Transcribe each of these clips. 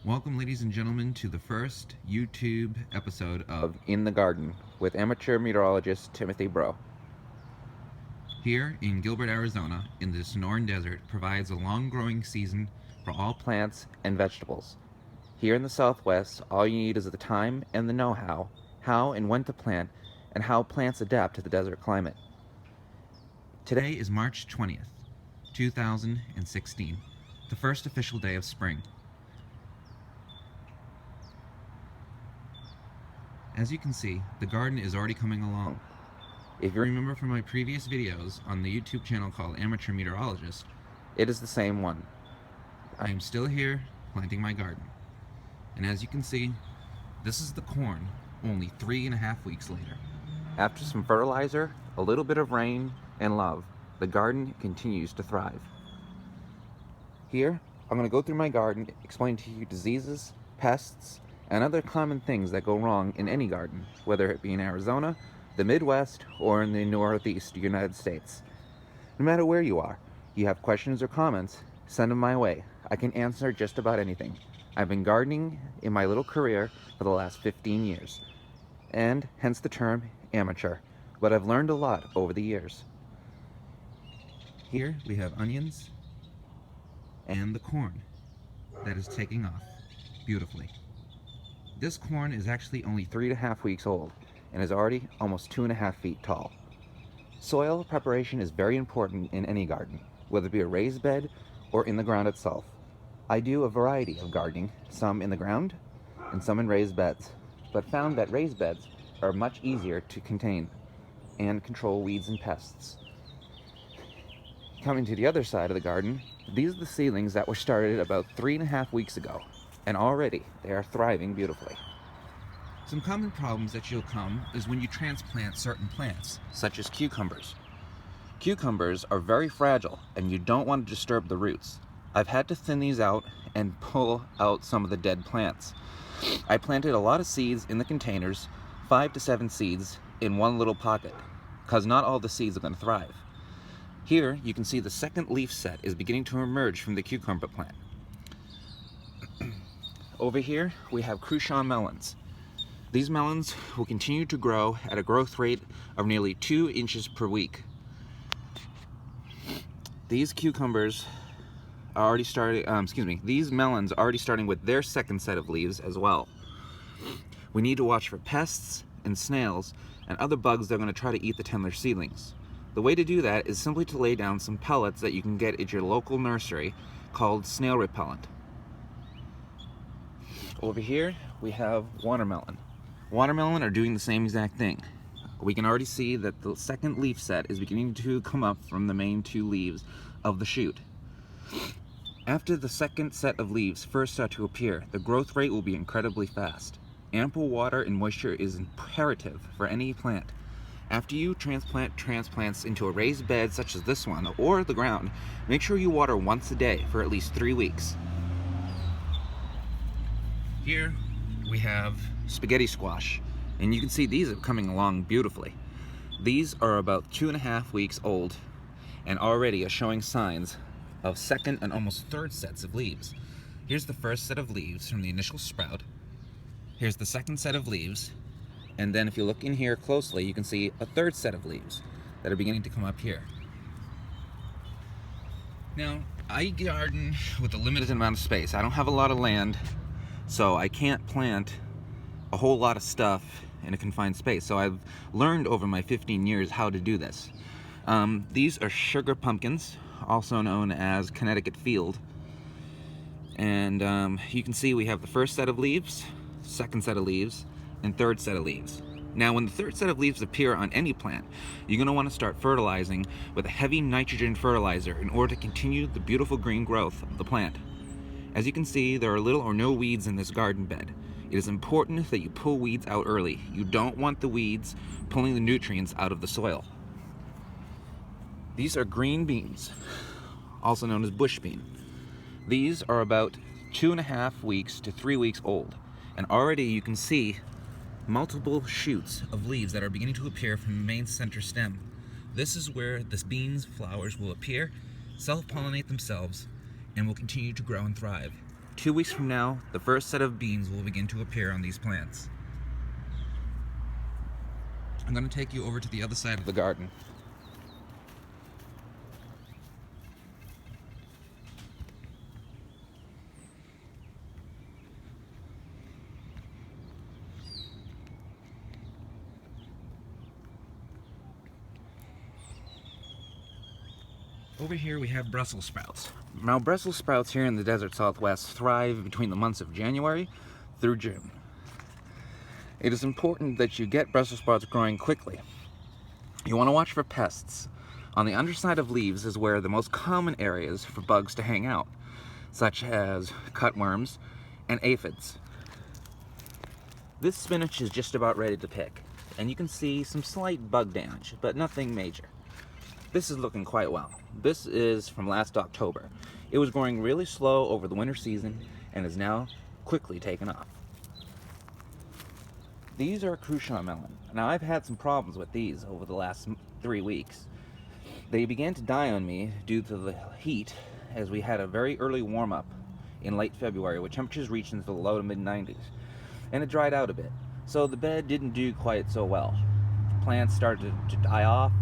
Welcome, ladies and gentlemen, to the first YouTube episode of In the Garden with amateur meteorologist Timothy Bro. Here in Gilbert, Arizona, in the Sonoran Desert, provides a long-growing season for all Plants and vegetables. Here in the Southwest, all you need is the time and the know-how, how and when to plant, and how plants adapt to the desert climate. Today is March 20th, 2016, the first official day of spring. As you can see, the garden is already coming along. If you remember from my previous videos on the YouTube channel called Amateur Meteorologist, it is the same one. I am still here planting my garden. And as you can see, this is the corn only 3.5 weeks later. After some fertilizer, a little bit of rain, and love, the garden continues to thrive. Here, I'm going to go through my garden, explain to you diseases, pests, and other common things that go wrong in any garden, whether it be in Arizona, the Midwest, or in the Northeast United States. No matter where you are, you have questions or comments, send them my way. I can answer just about anything. I've been gardening in my little career for the last 15 years, and hence the term amateur, but I've learned a lot over the years. Here we have onions and the corn that is taking off beautifully. This corn is actually only 3.5 weeks old and is already almost 2.5 feet tall. Soil preparation is very important in any garden, whether it be a raised bed or in the ground itself. I do a variety of gardening, some in the ground and some in raised beds, but found that raised beds are much easier to contain and control weeds and pests. Coming to the other side of the garden, these are the seedlings that were started about 3.5 weeks ago, and already they are thriving beautifully. Some common problems that you'll come is when you transplant certain plants, such as cucumbers. Cucumbers are very fragile and you don't want to disturb the roots. I've had to thin these out and pull out some of the dead plants. I planted a lot of seeds in the containers, 5 to 7 seeds in one little pocket, because not all the seeds are going to thrive. Here you can see the second leaf set is beginning to emerge from the cucumber plant. Over here we have Cruchon melons. These melons will continue to grow at a growth rate of nearly 2 inches per week. These cucumbers are already starting, these melons are already starting with their second set of leaves as well. We need to watch for pests and snails and other bugs that are going to try to eat the tender seedlings. The way to do that is simply to lay down some pellets that you can get at your local nursery called snail repellent. Over here we have watermelon. Watermelon are doing the same exact thing. We can already see that the second leaf set is beginning to come up from the main 2 leaves of the shoot. After the second set of leaves first start to appear, the growth rate will be incredibly fast. Ample water and moisture is imperative for any plant. After you transplant transplants into a raised bed such as this one or the ground, make sure you water once a day for at least 3 weeks. Here we have spaghetti squash, and you can see these are coming along beautifully. These are about 2.5 weeks old and already are showing signs of second and almost third sets of leaves. Here's the first set of leaves from the initial sprout. Here's the second set of leaves, and then if you look in here closely, you can see a third set of leaves that are beginning to come up here. Now, I garden with a limited amount of space. I don't have a lot of land, so I can't plant a whole lot of stuff in a confined space. So I've learned over my 15 years how to do this. These are sugar pumpkins, also known as Connecticut Field. And you can see we have the first set of leaves, second set of leaves, and third set of leaves. Now, when the third set of leaves appear on any plant, you're going to want to start fertilizing with a heavy nitrogen fertilizer in order to continue the beautiful green growth of the plant. As you can see, there are little or no weeds in this garden bed. It is important that you pull weeds out early. You don't want the weeds pulling the nutrients out of the soil. These are green beans, also known as bush bean. These are about 2.5 weeks to 3 weeks old, and already you can see multiple shoots of leaves that are beginning to appear from the main center stem. This is where the beans flowers will appear, self-pollinate themselves, and will continue to grow and thrive. 2 weeks from now, the first set of beans will begin to appear on these plants. I'm going to take you over to the other side of the garden. Over here we have Brussels sprouts. Now Brussels sprouts here in the desert Southwest thrive between the months of January through June. It is important that you get Brussels sprouts growing quickly. You want to watch for pests. On the underside of leaves is where the most common areas for bugs to hang out, such as cutworms and aphids. This spinach is just about ready to pick, and you can see some slight bug damage, but nothing major. This is looking quite well. This is from last October. It was growing really slow over the winter season and is now quickly taken off. These are a Cruchon melon. Now I've had some problems with these over the last 3 weeks. They began to die on me due to the heat as we had a very early warm-up in late February with temperatures reaching into the low to mid-90s, and it dried out a bit. So the bed didn't do quite so well. Plants started to die off.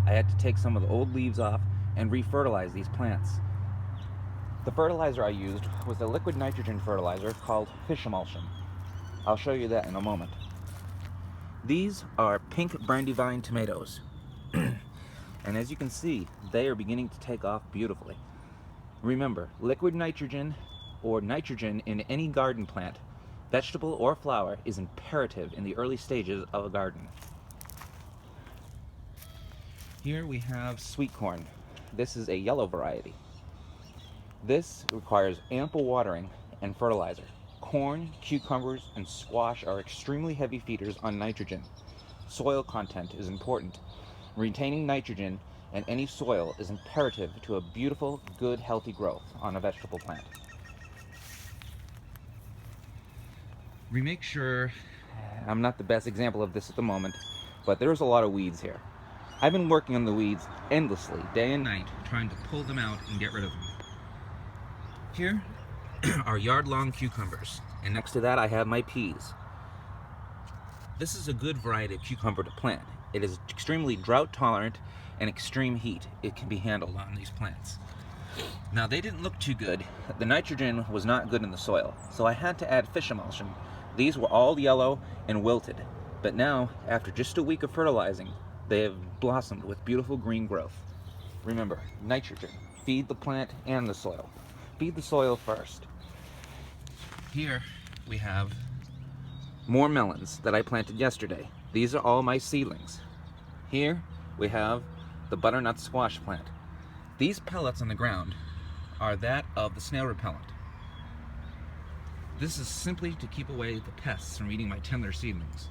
I had to take some of the old leaves off and refertilize these plants. The fertilizer I used was a liquid nitrogen fertilizer called fish emulsion. I'll show you that in a moment. These are pink brandywine tomatoes. And as you can see, they are beginning to take off beautifully. Remember, liquid nitrogen or nitrogen in any garden plant, vegetable or flower, is imperative in the early stages of a garden. Here we have sweet corn. This is a yellow variety. This requires ample watering and fertilizer. Corn, cucumbers, and squash are extremely heavy feeders on nitrogen. Soil content is important. Retaining nitrogen in any soil is imperative to a beautiful, good, healthy growth on a vegetable plant. We make sure, I'm not the best example of this at the moment, but there's a lot of weeds here. I've been working on the weeds endlessly, day and night, trying to pull them out and get rid of them. Here are yard-long cucumbers, and next to that I have my peas. This is a good variety of cucumber to plant. It is extremely drought tolerant and extreme heat. It can be handled on these plants. Now they didn't look too good. The nitrogen was not good in the soil, so I had to add fish emulsion. These were all yellow and wilted, but now, after just a week of fertilizing, they have blossomed with beautiful green growth. Remember, nitrogen. Feed the plant and the soil. Feed the soil first. Here we have more melons that I planted yesterday. These are all my seedlings. Here we have the butternut squash plant. These pellets on the ground are that of the snail repellent. This is simply to keep away the pests from eating my tender seedlings.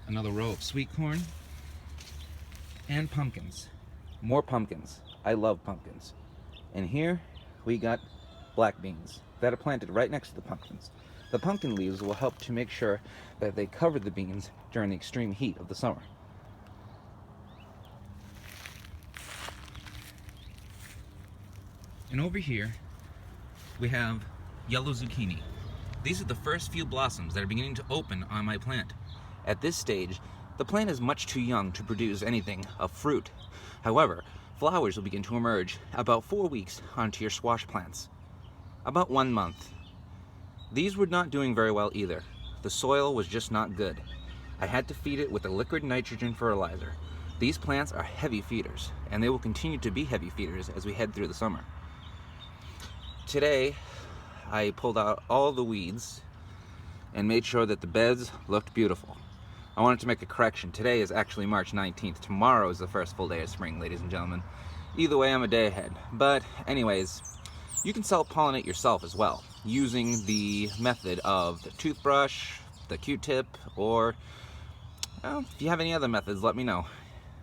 Another row of sweet corn and pumpkins. More pumpkins. I love pumpkins. And here we got black beans that are planted right next to the pumpkins. The pumpkin leaves will help to make sure that they cover the beans during the extreme heat of the summer. And over here we have yellow zucchini. These are the first few blossoms that are beginning to open on my plant. At this stage, the plant is much too young to produce anything of fruit. However, flowers will begin to emerge about 4 weeks onto your squash plants. About 1 month. These were not doing very well either. The soil was just not good. I had to feed it with a liquid nitrogen fertilizer. These plants are heavy feeders, and they will continue to be heavy feeders as we head through the summer. Today, I pulled out all the weeds and made sure that the beds looked beautiful. I wanted to make a correction. Today is actually March 19th. Tomorrow is the first full day of spring, ladies and gentlemen. Either way, I'm a day ahead. But anyways, you can self-pollinate yourself as well, using the method of the toothbrush, the Q-tip, or well, if you have any other methods, let me know.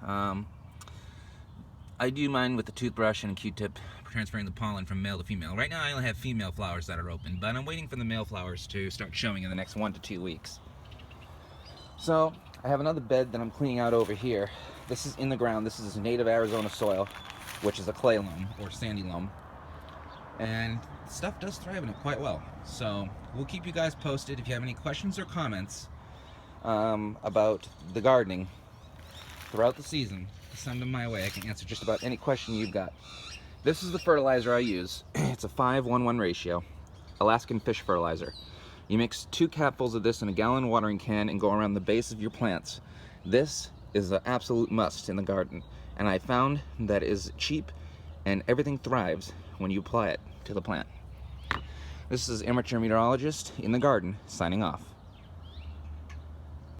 I do mine with the toothbrush and Q-tip, transferring the pollen from male to female. Right now I only have female flowers that are open, but I'm waiting for the male flowers to start showing in the next 1 to 2 weeks. So I have another bed that I'm cleaning out over here. This is in the ground. This is native Arizona soil, which is a clay loam or sandy loam. And stuff does thrive in it quite well. So we'll keep you guys posted. If you have any questions or comments about the gardening throughout the season, send them my way. I can answer just about any question you've got. This is the fertilizer I use. It's a 5:1:1 ratio, Alaskan fish fertilizer. You mix 2 capfuls of this in a gallon watering can and go around the base of your plants. This is an absolute must in the garden, and I found that it is cheap and everything thrives when you apply it to the plant. This is amateur meteorologist in the garden signing off.